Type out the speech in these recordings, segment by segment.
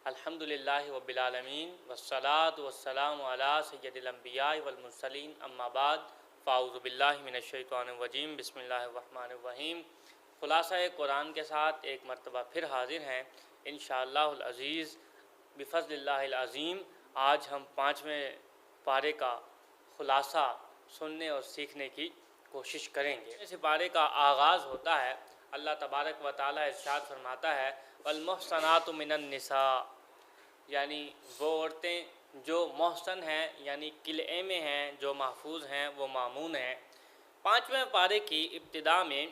الحمدللہ رب العالمین والصلاة والسلام علی سید الانبیاء والمرسلین اما بعد فاعوذ باللہ من الشیطان الرجیم بسم اللہ الرحمن الرحیم۔ خلاصہ قرآن کے ساتھ ایک مرتبہ پھر حاضر ہیں انشاءاللہ العزیز بفضل اللہ العظیم۔ آج ہم 5ویں پارے کا خلاصہ سننے اور سیکھنے کی کوشش کریں گے۔ اس پارے کا آغاز ہوتا ہے، اللہ تبارک و تعالی ارشاد فرماتا ہے والمحصنات من النساء، یعنی وہ عورتیں جو محسن ہیں یعنی قلعے میں ہیں، جو محفوظ ہیں، وہ مامون ہیں۔ 5ویں پارے کی ابتدا میں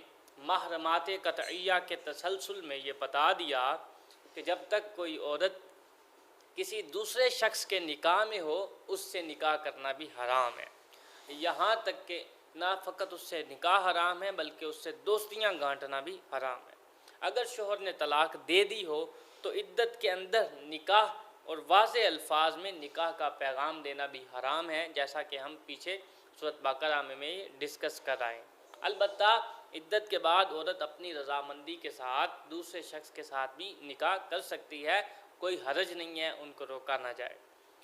محرمات قطعیہ کے تسلسل میں یہ بتا دیا کہ جب تک کوئی عورت کسی دوسرے شخص کے نکاح میں ہو اس سے نکاح کرنا بھی حرام ہے، یہاں تک کہ نہ فقط اس سے نکاح حرام ہے بلکہ اس سے دوستیاں گانٹنا بھی حرام ہے۔ اگر شوہر نے طلاق دے دی ہو تو عدت کے اندر نکاح اور واضح الفاظ میں نکاح کا پیغام دینا بھی حرام ہے، جیسا کہ ہم پیچھے سورۃ بقرہ میں ڈسکس کر رہے ہیں۔ البتہ عدت کے بعد عورت اپنی رضامندی کے ساتھ دوسرے شخص کے ساتھ بھی نکاح کر سکتی ہے، کوئی حرج نہیں ہے، ان کو روکا نہ جائے۔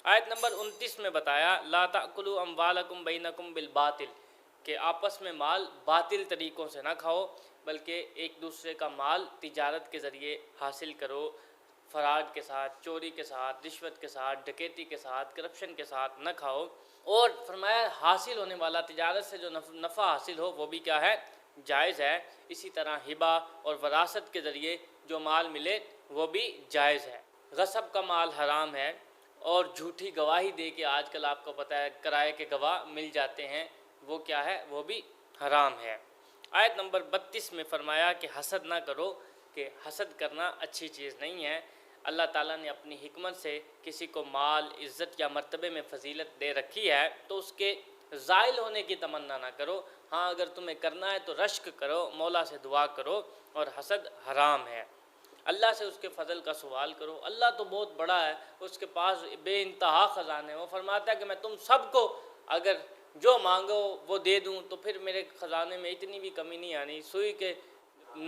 آیت نمبر 29 میں بتایا لا تأکلوا اموالکم بینکم بالباطل، کہ آپس میں مال باطل طریقوں سے نہ کھاؤ بلکہ ایک دوسرے کا مال تجارت کے ذریعے حاصل کرو، فراڈ کے ساتھ، چوری کے ساتھ، رشوت کے ساتھ، ڈکیتی کے ساتھ، کرپشن کے ساتھ نہ کھاؤ۔ اور فرمایا حاصل ہونے والا تجارت سے جو نفع حاصل ہو وہ بھی کیا ہے؟ جائز ہے۔ اسی طرح ہبہ اور وراثت کے ذریعے جو مال ملے وہ بھی جائز ہے۔ غصب کا مال حرام ہے، اور جھوٹی گواہی دے کے آج کل آپ کو پتہ ہے کرائے کے گواہ مل جاتے ہیں، وہ کیا ہے؟ وہ بھی حرام ہے۔ آیت نمبر 32 میں فرمایا کہ حسد نہ کرو، کہ حسد کرنا اچھی چیز نہیں ہے۔ اللہ تعالیٰ نے اپنی حکمت سے کسی کو مال، عزت یا مرتبے میں فضیلت دے رکھی ہے تو اس کے زائل ہونے کی تمنا نہ کرو۔ ہاں اگر تمہیں کرنا ہے تو رشک کرو، مولا سے دعا کرو، اور حسد حرام ہے۔ اللہ سے اس کے فضل کا سوال کرو، اللہ تو بہت بڑا ہے، اس کے پاس بے انتہا خزانے ہیں۔ وہ فرماتا ہے کہ میں تم سب کو اگر جو مانگو وہ دے دوں تو پھر میرے خزانے میں اتنی بھی کمی نہیں آنی، سوئی کے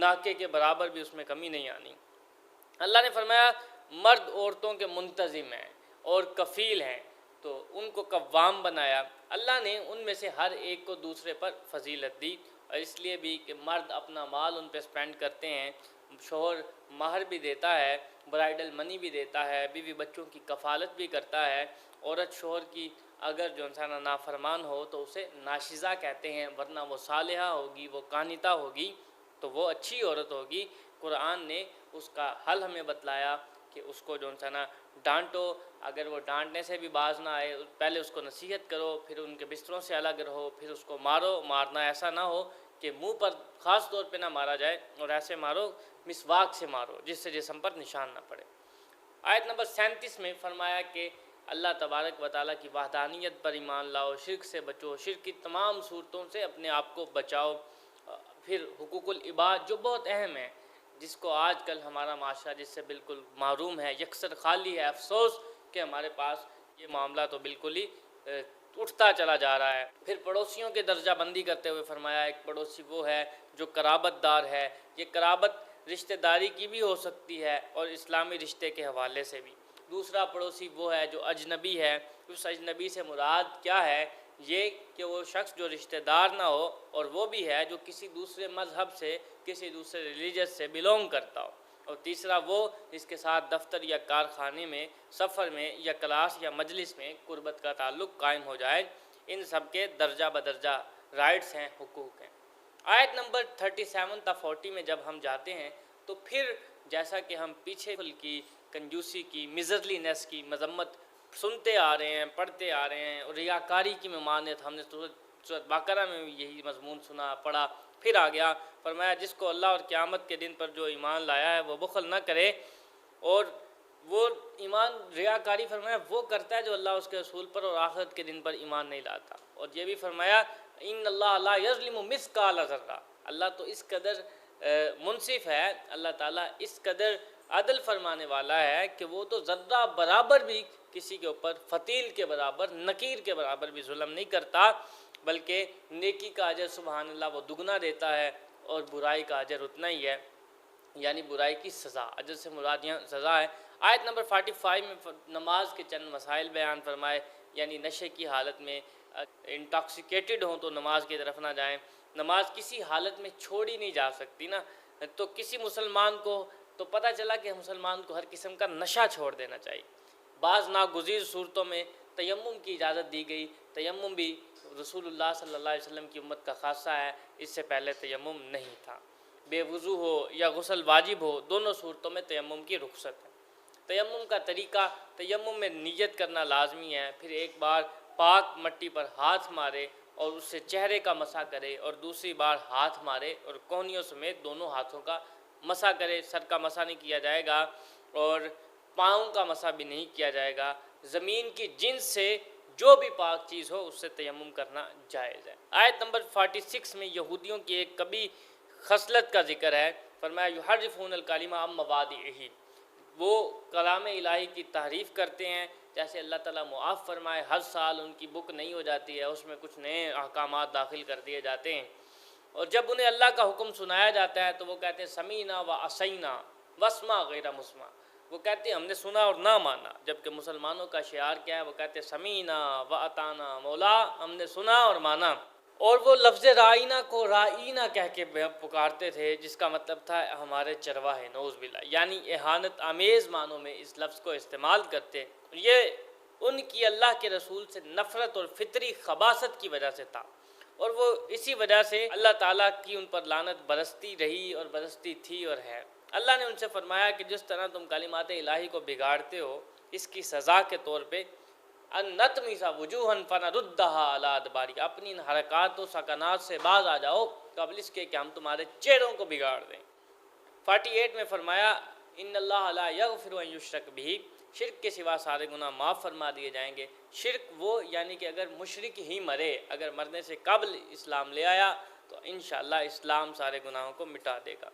ناکے کے برابر بھی اس میں کمی نہیں آنی۔ اللہ نے فرمایا مرد عورتوں کے منتظم ہیں اور کفیل ہیں، تو ان کو قوام بنایا۔ اللہ نے ان میں سے ہر ایک کو دوسرے پر فضیلت دی، اور اس لیے بھی کہ مرد اپنا مال ان پہ سپینڈ کرتے ہیں، شوہر مہر بھی دیتا ہے، برائیڈل منی بھی دیتا ہے، بیوی بچوں کی کفالت بھی کرتا ہے۔ عورت شوہر کی اگر جو انسان نافرمان ہو تو اسے ناشزہ کہتے ہیں، ورنہ وہ صالحہ ہوگی، وہ قانتہ ہوگی تو وہ اچھی عورت ہوگی۔ قرآن نے اس کا حل ہمیں بتلایا کہ اس کو جو انسان ڈانٹو، اگر وہ ڈانٹنے سے بھی باز نہ آئے پہلے اس کو نصیحت کرو، پھر ان کے بستروں سے الگ رہو، پھر اس کو مارو۔ مارنا ایسا نہ ہو کہ منہ پر خاص طور پہ نہ مارا جائے، اور ایسے مارو مسواک سے مارو جس سے جسم پر نشان نہ پڑے۔ آیت نمبر 37 میں فرمایا کہ اللہ تبارک و تعالیٰ کی وحدانیت پر ایمان لاؤ، شرک سے بچو، شرک کی تمام صورتوں سے اپنے آپ کو بچاؤ۔ پھر حقوق العباد جو بہت اہم ہے، جس کو آج کل ہمارا معاشرہ جس سے بالکل محروم ہے، یکسر خالی ہے۔ افسوس کہ ہمارے پاس یہ معاملہ تو بالکل ہی اٹھتا چلا جا رہا ہے۔ پھر پڑوسیوں کے درجہ بندی کرتے ہوئے فرمایا ایک پڑوسی وہ ہے جو قرابت دار ہے۔ یہ قرابت رشتہ داری کی بھی ہو سکتی ہے اور اسلامی رشتے کے حوالے سے بھی۔ دوسرا پڑوسی وہ ہے جو اجنبی ہے۔ اس اجنبی سے مراد کیا ہے؟ یہ کہ وہ شخص جو رشتہ دار نہ ہو، اور وہ بھی ہے جو کسی دوسرے مذہب سے، کسی دوسرے ریلیجس سے بلونگ کرتا ہو۔ اور تیسرا وہ جس کے ساتھ دفتر یا کارخانے میں، سفر میں یا کلاس یا مجلس میں قربت کا تعلق قائم ہو جائے۔ ان سب کے درجہ بدرجہ رائٹس ہیں، حقوق ہیں۔ آیت نمبر 37 تا 40 میں جب ہم جاتے ہیں تو پھر جیسا کہ ہم پیچھے کی کنجوسی کی، میزرلی نیس کی مذمت سنتے آ رہے ہیں، پڑھتے آ رہے ہیں، اور ریاکاری کی ممانعت ہم نے سورۃ بقرہ میں بھی یہی مضمون سنا، پڑھا، پھر آ گیا۔ فرمایا جس کو اللہ اور قیامت کے دن پر جو ایمان لایا ہے وہ بخل نہ کرے، اور وہ ایمان ریاکاری فرمایا وہ کرتا ہے جو اللہ اس کے رسول پر اور آخرت کے دن پر ایمان نہیں لاتا۔ اور یہ بھی فرمایا ان اللہ لا یظلم مثقال ذرہ، اللہ تو اس قدر منصف ہے، اللہ تعالیٰ اس قدر عدل فرمانے والا ہے کہ وہ تو ذرہ برابر بھی کسی کے اوپر فتیل کے برابر، نکیر کے برابر بھی ظلم نہیں کرتا، بلکہ نیکی کا اجر سبحان اللہ وہ دگنا دیتا ہے، اور برائی کا اجر اتنا ہی ہے، یعنی برائی کی سزا۔ اجر سے مراد یہاں سزا ہے۔ آیت نمبر 45 میں نماز کے چند مسائل بیان فرمائے، یعنی نشے کی حالت میں انٹاکسیکیٹڈ ہوں تو نماز کی طرف نہ جائیں، نماز کسی حالت میں چھوڑی نہیں جا سکتی نا، تو کسی مسلمان کو تو پتہ چلا کہ مسلمان کو ہر قسم کا نشہ چھوڑ دینا چاہیے۔ بعض ناگزیر صورتوں میں تیمم کی اجازت دی گئی، تیمم بھی رسول اللہ صلی اللہ علیہ وسلم کی امت کا خاصہ ہے، اس سے پہلے تیمم نہیں تھا۔ بے وضو ہو یا غسل واجب ہو، دونوں صورتوں میں تیمم کی رخصت ہے۔ تیمم کا طریقہ، تیمم میں نیت کرنا لازمی ہے، پھر ایک بار پاک مٹی پر ہاتھ مارے اور اس سے چہرے کا مسح کرے، اور دوسری بار ہاتھ مارے اور کونیوں سمیت دونوں ہاتھوں کا مسح کرے۔ سر کا مسح نہیں کیا جائے گا اور پاؤں کا مسح بھی نہیں کیا جائے گا۔ زمین کی جنس سے جو بھی پاک چیز ہو اس سے تیمم کرنا جائز ہے۔ آیت نمبر 46 میں یہودیوں کی ایک کبھی خصلت کا ذکر ہے، فرمایا یحرفون الکلمۃ عن مواضعہ، وہ کلام الہی کی تحریف کرتے ہیں، جیسے اللہ تعالیٰ معاف فرمائے ہر سال ان کی بک نئی ہو جاتی ہے، اس میں کچھ نئے احکامات داخل کر دیے جاتے ہیں، اور جب انہیں اللہ کا حکم سنایا جاتا ہے تو وہ کہتے ہیں سمینا و عصینا واسمع غیر مسمع، وہ کہتے ہیں ہم نے سنا اور نہ مانا، جبکہ مسلمانوں کا شعار کیا ہے؟ وہ کہتے ہیں سمینا و اطعنا، مولا ہم نے سنا اور مانا۔ اور وہ لفظ رائنا کو رائینا کہہ کے پکارتے تھے، جس کا مطلب تھا ہمارے چرواہے، نعوذ باللہ، یعنی اہانت آمیز معنوں میں اس لفظ کو استعمال کرتے۔ یہ ان کی اللہ کے رسول سے نفرت اور فطری خباثت کی وجہ سے تھا، اور وہ اسی وجہ سے اللہ تعالیٰ کی ان پر لعنت برستی رہی اور برستی تھی اور ہے۔ اللہ نے ان سے فرمایا کہ جس طرح تم کلمات الہی کو بگاڑتے ہو، اس کی سزا کے طور پہ ان نطمس وجوہا فنردھا علی ادبارہا، اپنی ان حرکات و سکنات سے باز آ جاؤ قبل اس کے کہ ہم تمہارے چہروں کو بگاڑ دیں۔ 48 میں فرمایا ان اللہ لا یغفر ان یشرک بہ، شرک کے سوا سارے گناہ معاف فرما دیے جائیں گے۔ شرک وہ یعنی کہ اگر مشرک ہی مرے، اگر مرنے سے قبل اسلام لے آیا تو انشاءاللہ اسلام سارے گناہوں کو مٹا دے گا۔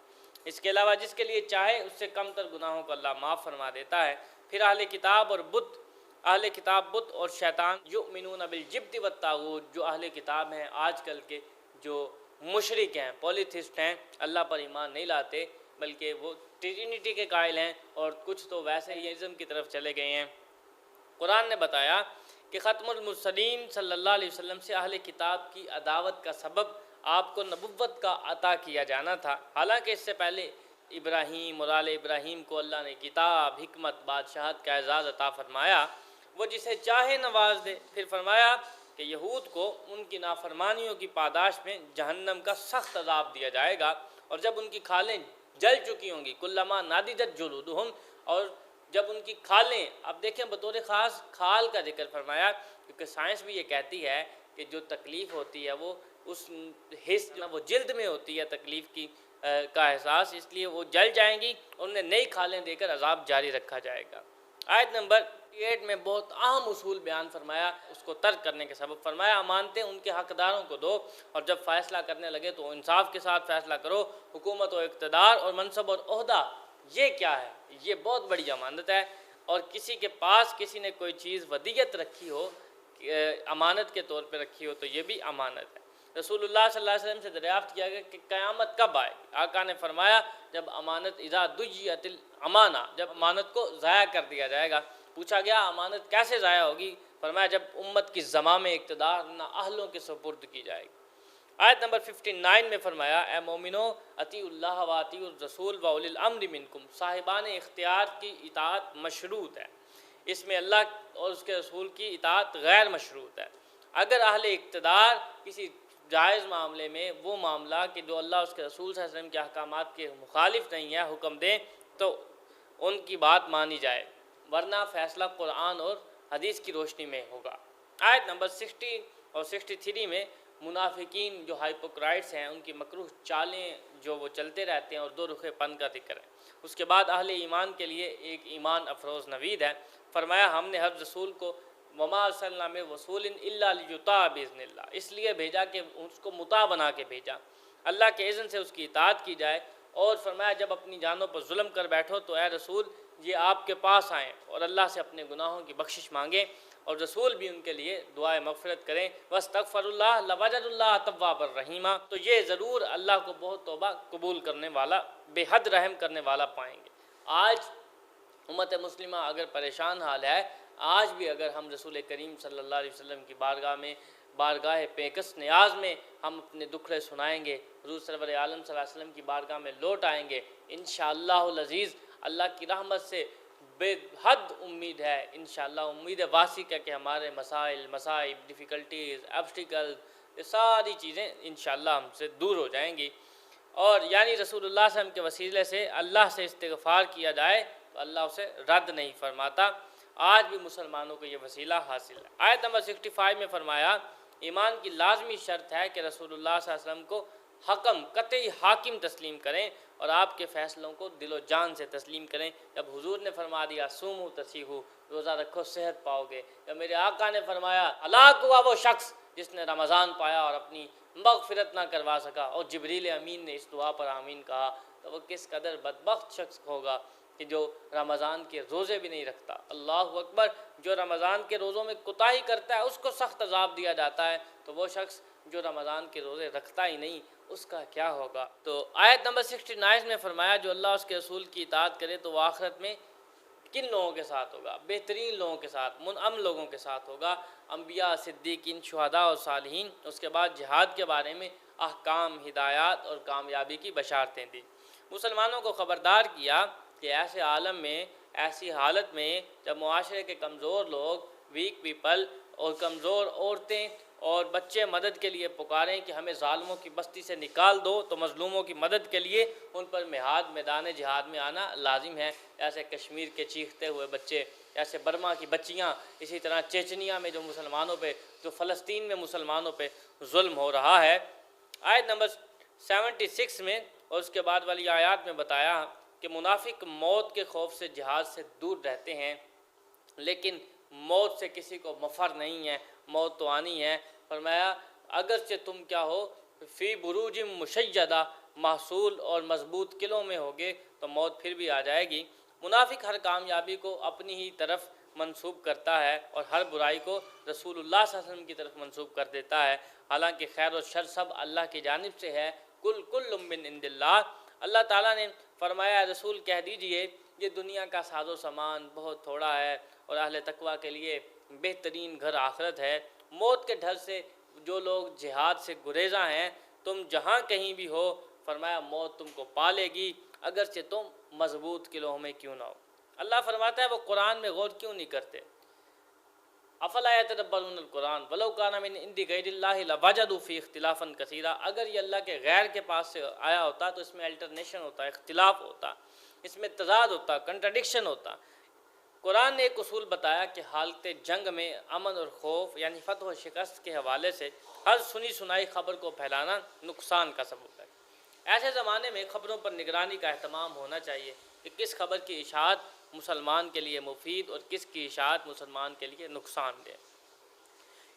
اس کے علاوہ جس کے لیے چاہے اس سے کم تر گناہوں کو اللہ معاف فرما دیتا ہے۔ پھر اہل کتاب اور بت، اہل کتاب بت اور شیطان یؤمنون بالجبت والطاغوت، جو اہل کتاب ہیں آج کل کے جو مشرک ہیں، پولیتھسٹ ہیں، اللہ پر ایمان نہیں لاتے بلکہ وہ ٹرینٹی کے قائل ہیں، اور کچھ تو ویسے ہی ازم کی طرف چلے گئے ہیں۔ قرآن نے بتایا کہ ختم المرسلین صلی اللہ علیہ وسلم سے اہل کتاب کی عداوت کا سبب آپ کو نبوت کا عطا کیا جانا تھا، حالانکہ اس سے پہلے ابراہیم اور آل ابراہیم کو اللہ نے کتاب، حکمت، بادشاہت کا اعزاز عطا فرمایا، وہ جسے چاہے نواز دے۔ پھر فرمایا کہ یہود کو ان کی نافرمانیوں کی پاداش میں جہنم کا سخت عذاب دیا جائے گا، اور جب ان کی کھالیں جل چکی ہوں گی، کلما نادجت جلودہم، اور جب ان کی کھالیں، اب دیکھیں بطور خاص کھال کا ذکر فرمایا، کیونکہ سائنس بھی یہ کہتی ہے کہ جو تکلیف ہوتی ہے وہ اس حص وہ جلد میں ہوتی ہے، تکلیف کی کا احساس، اس لیے وہ جل جائیں گی، انہیں نئی کھالیں دے کر عذاب جاری رکھا جائے گا۔ آیت نمبر 8 میں بہت اہم اصول بیان فرمایا، اس کو ترک کرنے کے سبب فرمایا امانتیں ان کے حقداروں کو دو، اور جب فیصلہ کرنے لگے تو انصاف کے ساتھ فیصلہ کرو۔ حکومت و اقتدار اور منصب اور عہدہ یہ کیا ہے؟ یہ بہت بڑی امانت ہے، اور کسی کے پاس کسی نے کوئی چیز ودیعت رکھی ہو، امانت کے طور پہ رکھی ہو، تو یہ بھی امانت ہے۔ رسول اللہ صلی اللہ علیہ وسلم سے دریافت کیا گیا کہ قیامت کب آئے؟ آقا نے فرمایا جب امانت اذا دجیت الامانہ، جب امانت کو ضائع کر دیا جائے گا۔ پوچھا گیا امانت کیسے ضائع ہوگی؟ فرمایا جب امت کی زمام اقتدار نہ اہلوں کے سپرد کی جائے گی۔ آیت نمبر 59 میں فرمایا اے مومنو اطیعوا اللہ و اطیعوا الرسول و اولی الامر منکم، صاحبان اختیار کی اطاعت مشروط ہے، اس میں اللہ اور اس کے رسول کی اطاعت غیر مشروط ہے۔ اگر اہل اقتدار کسی جائز معاملے میں، وہ معاملہ کہ جو اللہ اس کے رسول صلی اللہ علیہ وسلم کے احکامات کے مخالف نہیں ہے، حکم دیں تو ان کی بات مانی جائے، ورنہ فیصلہ قرآن اور حدیث کی روشنی میں ہوگا۔ آیت نمبر 60 اور 63 میں منافقین جو ہائپوکرائٹس ہیں، ان کی مکروہ چالیں جو وہ چلتے رہتے ہیں، اور دو رخ پن کا ذکر ہے۔ اس کے بعد اہل ایمان کے لیے ایک ایمان افروز نوید ہے، فرمایا ہم نے ہر رسول کو وما ارسلنا من رسول الا لیطاع باذن اللہ، اس لیے بھیجا کہ اس کو مطاع بنا کے بھیجا، اللہ کے اذن سے اس کی اطاعت کی جائے۔ اور فرمایا جب اپنی جانوں پر ظلم کر بیٹھو تو اے رسول یہ آپ کے پاس آئیں اور اللہ سے اپنے گناہوں کی بخشش مانگیں، اور رسول بھی ان کے لیے دعائے مغفرت کریں، واستغفر اللہ لوجد اللہ توابا رحیما، تو یہ ضرور اللہ کو بہت توبہ قبول کرنے والا، بے حد رحم کرنے والا پائیں گے۔ آج امت مسلمہ اگر پریشان حال ہے، آج بھی اگر ہم رسول کریم صلی اللہ علیہ وسلم کی بارگاہ پیکس نیاز میں ہم اپنے دکھڑے سنائیں گے، حضور سرور عالم صلی اللہ علیہ وسلم کی بارگاہ میں لوٹ آئیں گے، انشاءاللہ العزیز اللہ کی رحمت سے بے حد امید ہے، انشاءاللہ امید واسع ہے کہ ہمارے مسائل، مصائب، ڈیفیکلٹیز، آبسٹیکل، یہ ساری چیزیں انشاءاللہ ہم سے دور ہو جائیں گی۔ اور یعنی رسول اللہ صلی اللہ علیہ وسلم کے وسیلے سے اللہ سے استغفار کیا جائے تو اللہ اسے رد نہیں فرماتا۔ آج بھی مسلمانوں کو یہ وسیلہ حاصل ہے۔ آیت نمبر 65 میں فرمایا ایمان کی لازمی شرط ہے کہ رسول اللہ صلی اللہ علیہ وسلم کو حکم، قطعی حاکم تسلیم کریں اور آپ کے فیصلوں کو دل و جان سے تسلیم کریں۔ جب حضور نے فرما دیا سومو تصیحو، روزہ رکھو صحت پاؤ گے، جب میرے آقا نے فرمایا ہلاک ہوا وہ شخص جس نے رمضان پایا اور اپنی مغفرت نہ کروا سکا، اور جبریل امین نے اس دعا پر آمین کہا، تو وہ کس قدر بدبخت شخص ہوگا کہ جو رمضان کے روزے بھی نہیں رکھتا۔ اللہ اکبر، جو رمضان کے روزوں میں کوتاہی کرتا ہے اس کو سخت عذاب دیا جاتا ہے، تو وہ شخص جو رمضان کے روزے رکھتا ہی نہیں اس کا کیا ہوگا۔ تو آیت نمبر 69 میں فرمایا جو اللہ اس کے رسول کی اطاعت کرے تو وہ آخرت میں کن لوگوں کے ساتھ ہوگا؟ بہترین لوگوں کے ساتھ، منعم لوگوں کے ساتھ ہوگا، انبیاء، صدیقین، شہداء اور صالحین۔ اس کے بعد جہاد کے بارے میں احکام، ہدایات اور کامیابی کی بشارتیں دی۔ مسلمانوں کو خبردار کیا کہ ایسے عالم میں، ایسی حالت میں جب معاشرے کے کمزور لوگ، ویک پیپل اور کمزور عورتیں اور بچے مدد کے لیے پکاریں کہ ہمیں ظالموں کی بستی سے نکال دو، تو مظلوموں کی مدد کے لیے ان پر میدان جہاد میں آنا لازم ہے۔ ایسے کشمیر کے چیختے ہوئے بچے، ایسے برما کی بچیاں، اسی طرح چیچنیا میں جو مسلمانوں پہ، جو فلسطین میں مسلمانوں پہ ظلم ہو رہا ہے۔ آیت نمبر 76 میں اور اس کے بعد والی آیات میں بتایا کہ منافق موت کے خوف سے جہاد سے دور رہتے ہیں، لیکن موت سے کسی کو مفر نہیں ہے، موت تو آنی ہے۔ فرمایا اگرچہ تم کیا ہو فی بروج مشیدہ، محصول اور مضبوط قلعوں میں ہوگے تو موت پھر بھی آ جائے گی۔ منافق ہر کامیابی کو اپنی ہی طرف منسوب کرتا ہے اور ہر برائی کو رسول اللہ صلی اللہ علیہ وسلم کی طرف منسوب کر دیتا ہے، حالانکہ خیر و شر سب اللہ کی جانب سے ہے۔ کل من عند اللہ، اللہ تعالیٰ نے فرمایا رسول کہہ دیجئے یہ دنیا کا ساز و سامان بہت تھوڑا ہے اور اہل تقویٰ کے لیے بہترین گھر آخرت ہے۔ موت کے ڈر سے جو لوگ جہاد سے گریزاں ہیں، تم جہاں کہیں بھی ہو، فرمایا موت تم کو پالے گی اگرچہ تم مضبوط قلعوں میں کیوں نہ ہو۔ اللہ فرماتا ہے وہ قرآن میں غور کیوں نہیں کرتے؟ افلا یتدبرون القرآن ولو کان من عند غیر اللہ لوجدوا فی اختلافا کثیرا، اگر یہ اللہ کے غیر کے پاس سے آیا ہوتا تو اس میں الٹرنیشن ہوتا، اختلاف ہوتا، اس میں تضاد ہوتا، کنٹرڈکشن ہوتا۔ قرآن نے ایک اصول بتایا کہ حالت جنگ میں امن اور خوف یعنی فتح و شکست کے حوالے سے ہر سنی سنائی خبر کو پھیلانا نقصان کا سبب ہے۔ ایسے زمانے میں خبروں پر نگرانی کا اہتمام ہونا چاہیے کہ کس خبر کی اشاعت مسلمان کے لیے مفید اور کس کی اشاعت مسلمان کے لیے نقصان دہ۔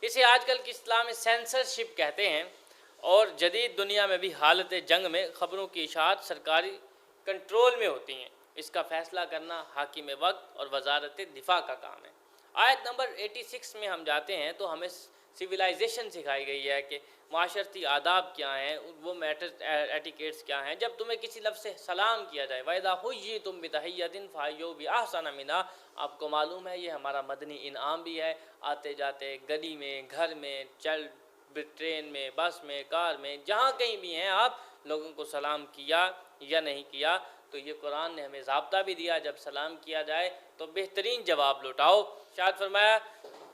اسے آج کل کی اسلام میں سینسرشپ کہتے ہیں، اور جدید دنیا میں بھی حالت جنگ میں خبروں کی اشاعت سرکاری کنٹرول میں ہوتی ہیں، اس کا فیصلہ کرنا حاکم وقت اور وزارت دفاع کا کام ہے۔ آیت نمبر 86 میں ہم جاتے ہیں تو ہمیں سویلائزیشن سکھائی گئی ہے کہ معاشرتی آداب کیا ہیں، وہ میٹرز ایٹیکیٹس کیا ہیں۔ جب تمہیں کسی لفظ سے سلام کیا جائے وَإِذَا حُيِّيتُم بِتَحِيَّةٍ فَحَيُّوا بِأَحْسَنَ مِنْهَا، آپ کو معلوم ہے یہ ہمارا مدنی انعام بھی ہے۔ آتے جاتے گلی میں، گھر میں، ٹرین میں، بس میں، کار میں، جہاں کہیں بھی ہیں آپ لوگوں کو سلام کیا یا نہیں کیا، تو یہ قرآن نے ہمیں ضابطہ بھی دیا جب سلام کیا جائے تو بہترین جواب لوٹاؤ۔ شاید فرمایا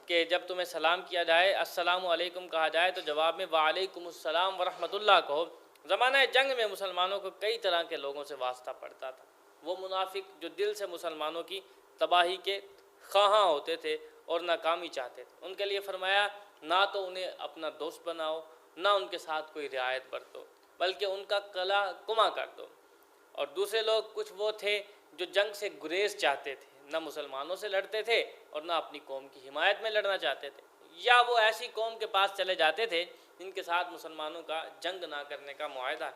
کہ جب تمہیں سلام کیا جائے، السلام علیکم کہا جائے تو جواب میں وعلیکم السلام ورحمۃ اللہ کہو۔ زمانہ جنگ میں مسلمانوں کو کئی طرح کے لوگوں سے واسطہ پڑتا تھا۔ وہ منافق جو دل سے مسلمانوں کی تباہی کے خواہاں ہوتے تھے اور ناکامی چاہتے تھے، ان کے لیے فرمایا نہ تو انہیں اپنا دوست بناؤ، نہ ان کے ساتھ کوئی رعایت برتو، بلکہ ان کا قلع کما کر دو۔ اور دوسرے لوگ کچھ وہ تھے جو جنگ سے گریز چاہتے تھے، نہ مسلمانوں سے لڑتے تھے اور نہ اپنی قوم کی حمایت میں لڑنا چاہتے تھے، یا وہ ایسی قوم کے پاس چلے جاتے تھے جن کے ساتھ مسلمانوں کا جنگ نہ کرنے کا معاہدہ ہے۔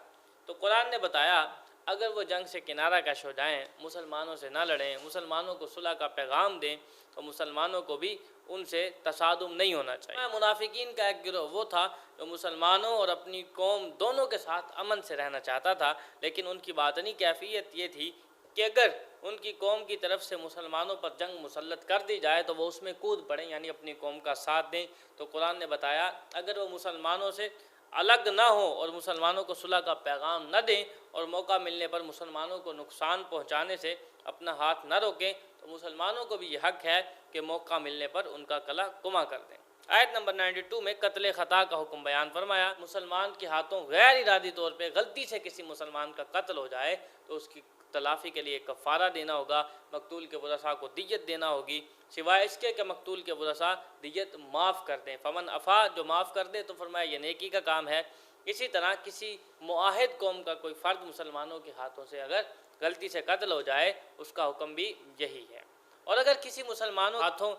تو قرآن نے بتایا اگر وہ جنگ سے کنارہ کش ہو جائیں، مسلمانوں سے نہ لڑیں، مسلمانوں کو صلح کا پیغام دیں، تو مسلمانوں کو بھی ان سے تصادم نہیں ہونا چاہیے۔ منافقین کا ایک گروہ وہ تھا جو مسلمانوں اور اپنی قوم دونوں کے ساتھ امن سے رہنا چاہتا تھا، لیکن ان کی باطنی کیفیت یہ تھی کہ اگر ان کی قوم کی طرف سے مسلمانوں پر جنگ مسلط کر دی جائے تو وہ اس میں کود پڑیں، یعنی اپنی قوم کا ساتھ دیں۔ تو قرآن نے بتایا اگر وہ مسلمانوں سے الگ نہ ہوں اور مسلمانوں کو صلح کا پیغام نہ دیں اور موقع ملنے پر مسلمانوں کو نقصان پہنچانے سے اپنا ہاتھ نہ روکیں تو مسلمانوں کو بھی یہ حق ہے کہ موقع ملنے پر ان کا کلا کما کر دیں۔ آیت نمبر 92 میں قتل خطا کا حکم بیان فرمایا۔ مسلمان کے ہاتھوں غیر ارادی طور پہ غلطی سے کسی مسلمان کا قتل ہو جائے تو اس کی تلافی کے لیے کفارہ دینا ہوگا، مقتول کے ورثاء کو دیت دینا ہوگی، سوائے اس کے کہ مقتول کے ورثاء دیت معاف کر دیں۔ فمن عفا، جو معاف کر دے تو فرمایا یہ نیکی کا کام ہے۔ اسی طرح کسی معاہد قوم کا کوئی فرد مسلمانوں کے ہاتھوں سے اگر غلطی سے قتل ہو جائے اس کا حکم بھی یہی ہے۔ اور اگر کسی مسلمانوں ہاتھوں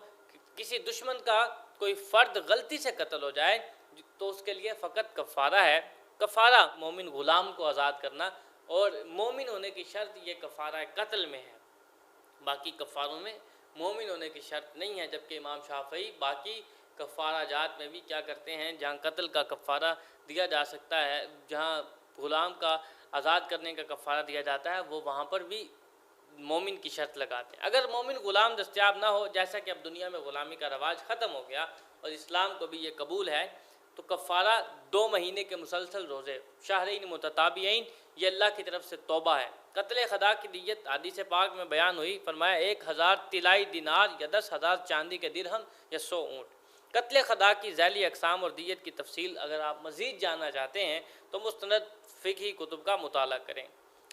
کسی دشمن کا کوئی فرد غلطی سے قتل ہو جائے تو اس کے لیے فقط کفارہ ہے۔ کفارہ مومن غلام کو آزاد کرنا، اور مومن ہونے کی شرط یہ کفارہ قتل میں ہے، باقی کفاروں میں مومن ہونے کی شرط نہیں ہے۔ جبکہ امام شافعی باقی کفارہ جات میں بھی کیا کرتے ہیں، جہاں قتل کا کفارہ دیا جا سکتا ہے، جہاں غلام کا آزاد کرنے کا کفارہ دیا جاتا ہے، وہ وہاں پر بھی مومن کی شرط لگاتے ہیں۔ اگر مومن غلام دستیاب نہ ہو، جیسا کہ اب دنیا میں غلامی کا رواج ختم ہو گیا اور اسلام کو بھی یہ قبول ہے، تو کفارہ 2 مہینے کے مسلسل روزے، شہرین متتابعین، یہ اللہ کی طرف سے توبہ ہے۔ قتل خدا کی دیت حدیث پاک میں بیان ہوئی، فرمایا 1000 طلائی دینار یا 10,000 چاندی کے درہم یا 100 اونٹ۔ قتل خدا کی ذیلی اقسام اور دیت کی تفصیل اگر آپ مزید جاننا چاہتے ہیں تو مستند فقہی کتب کا مطالعہ کریں۔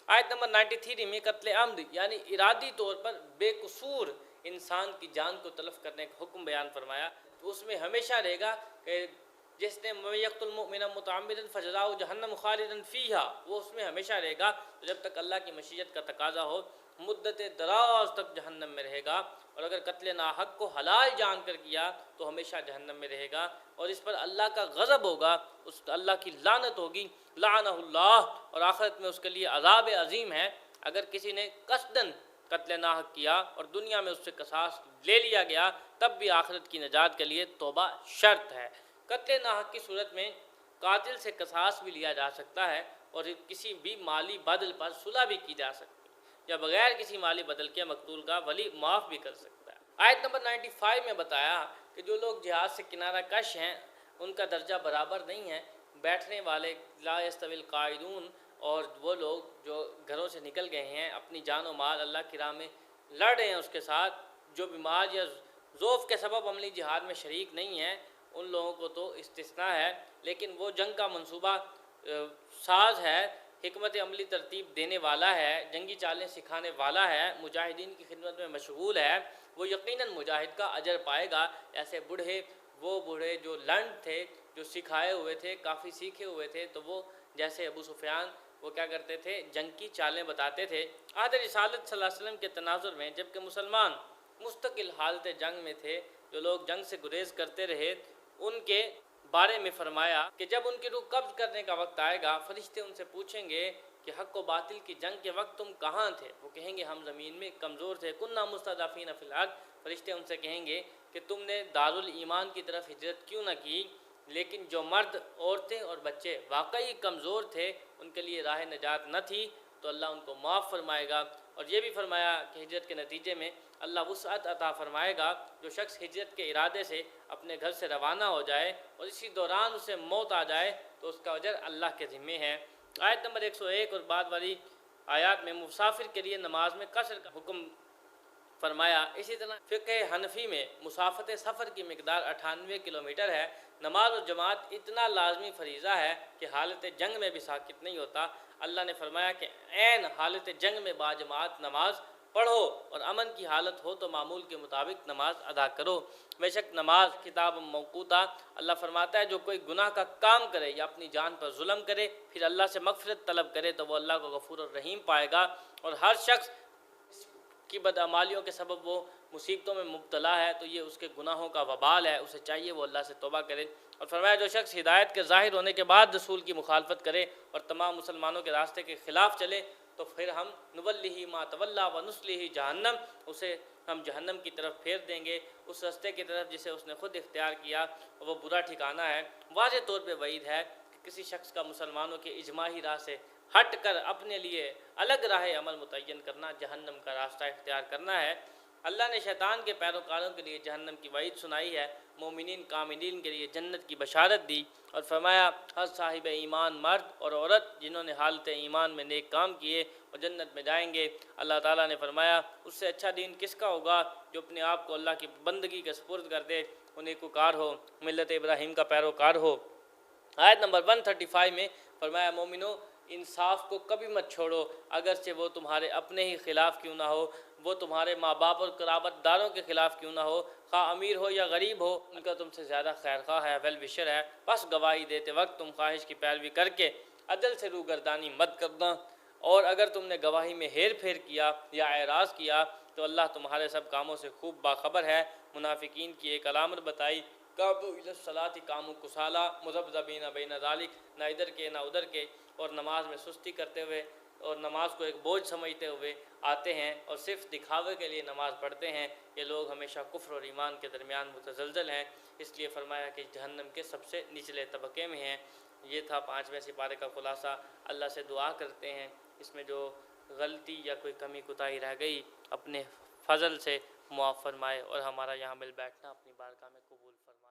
آیت نمبر 93 میں قتل عمد یعنی ارادی طور پر بے قصور انسان کی جان کو تلف کرنے کا حکم بیان فرمایا۔ تو اس میں ہمیشہ رہے گا کہ جس نے یقتل المؤمن متعمدا فجزاؤہ جہنم خالدا فیہا، وہ اس میں ہمیشہ رہے گا جب تک اللہ کی مشیت کا تقاضا ہو، مدت دراز تک جہنم میں رہے گا۔ اور اگر قتل ناحق کو حلال جان کر کیا تو ہمیشہ جہنم میں رہے گا، اور اس پر اللہ کا غضب ہوگا، اس اللہ کی لعنت ہوگی، لعنہ اللہ، اور آخرت میں اس کے لیے عذاب عظیم ہے۔ اگر کسی نے قصداً قتل ناحق کیا اور دنیا میں اس سے قصاص لے لیا گیا تب بھی آخرت کی نجات کے لیے توبہ شرط ہے۔ قتل ناحق کی صورت میں قاتل سے قصاص بھی لیا جا سکتا ہے اور کسی بھی مالی بدل پر صلح بھی کی جا سکتی ہے، یا بغیر کسی مالی بدل کے مقتول کا ولی معاف بھی کر سکتا ہے۔ آیت نمبر 95 میں بتایا کہ جو لوگ جہاد سے کنارہ کش ہیں ان کا درجہ برابر نہیں ہے۔ بیٹھنے والے لا یستوی القاعدون، اور وہ لوگ جو گھروں سے نکل گئے ہیں اپنی جان و مال اللہ کی راہ میں لڑ رہے ہیں اس کے ساتھ، جو بیمار یا ضعف کے سبب عملی جہاد میں شریک نہیں ہیں، ان لوگوں کو تو استثناء ہے، لیکن وہ جنگ کا منصوبہ ساز ہے، حکمت عملی ترتیب دینے والا ہے، جنگی چالیں سکھانے والا ہے، مجاہدین کی خدمت میں مشغول ہے، وہ یقیناً مجاہد کا اجر پائے گا۔ ایسے وہ بوڑھے جو لنڈ تھے، جو سکھائے ہوئے تھے، کافی سیکھے ہوئے تھے، تو وہ جیسے ابو سفیان وہ کیا کرتے تھے، جنگ کی چالیں بتاتے تھے۔ عہد رسالت صلی اللہ علیہ وسلم کے تناظر میں جبکہ مسلمان مستقل حالت جنگ میں تھے، جو لوگ جنگ سے گریز کرتے رہے، ان کے بارے میں فرمایا کہ جب ان کی روح قبض کرنے کا وقت آئے گا فرشتے ان سے پوچھیں گے کہ حق و باطل کی جنگ کے وقت تم کہاں تھے؟ وہ کہیں گے ہم زمین میں کمزور تھے، کننا مستضعفین فی الارض۔ فرشتے ان سے کہیں گے کہ تم نے دارالایمان کی طرف ہجرت کیوں نہ کی؟ لیکن جو مرد، عورتیں اور بچے واقعی کمزور تھے ان کے لیے راہ نجات نہ تھی، تو اللہ ان کو معاف فرمائے گا۔ اور یہ بھی فرمایا کہ ہجرت کے نتیجے میں اللہ وسعت عطا فرمائے گا۔ جو شخص ہجرت کے ارادے سے اپنے گھر سے روانہ ہو جائے اور اسی دوران اسے موت آ جائے تو اس کا اجر اللہ کے ذمے ہے۔ آیت نمبر 101 اور بعد والی آیات میں مسافر کے لیے نماز میں قصر کا حکم فرمایا۔ اسی طرح فقہ حنفی میں مسافت سفر کی مقدار 98 کلومیٹر ہے۔ نماز و جماعت اتنا لازمی فریضہ ہے کہ حالت جنگ میں بھی ساکت نہیں ہوتا۔ اللہ نے فرمایا کہ عین حالت جنگ میں باجماعت نماز پڑھو، اور امن کی حالت ہو تو معمول کے مطابق نماز ادا کرو۔ بے شک نماز کتاب موقوتہ، اللہ فرماتا ہے جو کوئی گناہ کا کام کرے یا اپنی جان پر ظلم کرے پھر اللہ سے مغفرت طلب کرے تو وہ اللہ کو غفور الرحیم پائے گا۔ اور ہر شخص کی بدعمالیوں کے سبب وہ مصیبتوں میں مبتلا ہے تو یہ اس کے گناہوں کا وبال ہے، اسے چاہیے وہ اللہ سے توبہ کرے۔ اور فرمایا جو شخص ہدایت کے ظاہر ہونے کے بعد رسول کی مخالفت کرے اور تمام مسلمانوں کے راستے کے خلاف چلے تو پھر ہم نولہ ما تولی ونصلہ جہنم، اسے ہم جہنم کی طرف پھیر دیں گے، اس راستے کی طرف جسے اس نے خود اختیار کیا، اور وہ برا ٹھکانہ ہے۔ واضح طور پہ وعید ہے کہ کسی شخص کا مسلمانوں کے اجماعی راہ سے ہٹ کر اپنے لیے الگ راہ عمل متعین کرنا، جہنم کا راستہ اختیار کرنا ہے۔ اللہ نے شیطان کے پیروکاروں کے لیے جہنم کی وعید سنائی ہے، مومنین کاملین کے لیے جنت کی بشارت دی، اور فرمایا ہر صاحب ایمان مرد اور عورت جنہوں نے حالت ایمان میں نیک کام کیے وہ جنت میں جائیں گے۔ اللہ تعالیٰ نے فرمایا اس سے اچھا دین کس کا ہوگا جو اپنے آپ کو اللہ کی بندگی کے سپرد کر دے، وہ نیکوکار ہو، ملت ابراہیم کا پیروکار ہو۔ آیت نمبر 135 میں فرمایا مومنو انصاف کو کبھی مت چھوڑو، اگرچہ وہ تمہارے اپنے ہی خلاف کیوں نہ ہو، وہ تمہارے ماں باپ اور قرابت داروں کے خلاف کیوں نہ ہو، خواہ امیر ہو یا غریب ہو، ان کا تم سے زیادہ خیر خواہ ہے، ویل وشر ہے۔ بس گواہی دیتے وقت تم خواہش کی پیروی کر کے عدل سے روگردانی مت کرنا، اور اگر تم نے گواہی میں ہیر پھیر کیا یا اعراض کیا تو اللہ تمہارے سب کاموں سے خوب باخبر ہے۔ منافقین کی ایک علامت بتائی، قاموا الی الصلاۃ قاموا کسالی مذبذبین بین ذلک، نہ ادھر کے نہ ادھر کے، اور نماز میں سستی کرتے ہوئے اور نماز کو ایک بوجھ سمجھتے ہوئے آتے ہیں اور صرف دکھاوے کے لیے نماز پڑھتے ہیں۔ یہ لوگ ہمیشہ کفر اور ایمان کے درمیان متزلزل ہیں، اس لیے فرمایا کہ جہنم کے سب سے نچلے طبقے میں ہیں۔ یہ تھا 5ویں سپارے کا خلاصہ۔ اللہ سے دعا کرتے ہیں اس میں جو غلطی یا کوئی کمی کوتاہی رہ گئی اپنے فضل سے معاف فرمائے، اور ہمارا یہاں مل بیٹھنا اپنی بارگاہ میں قبول فرمائے۔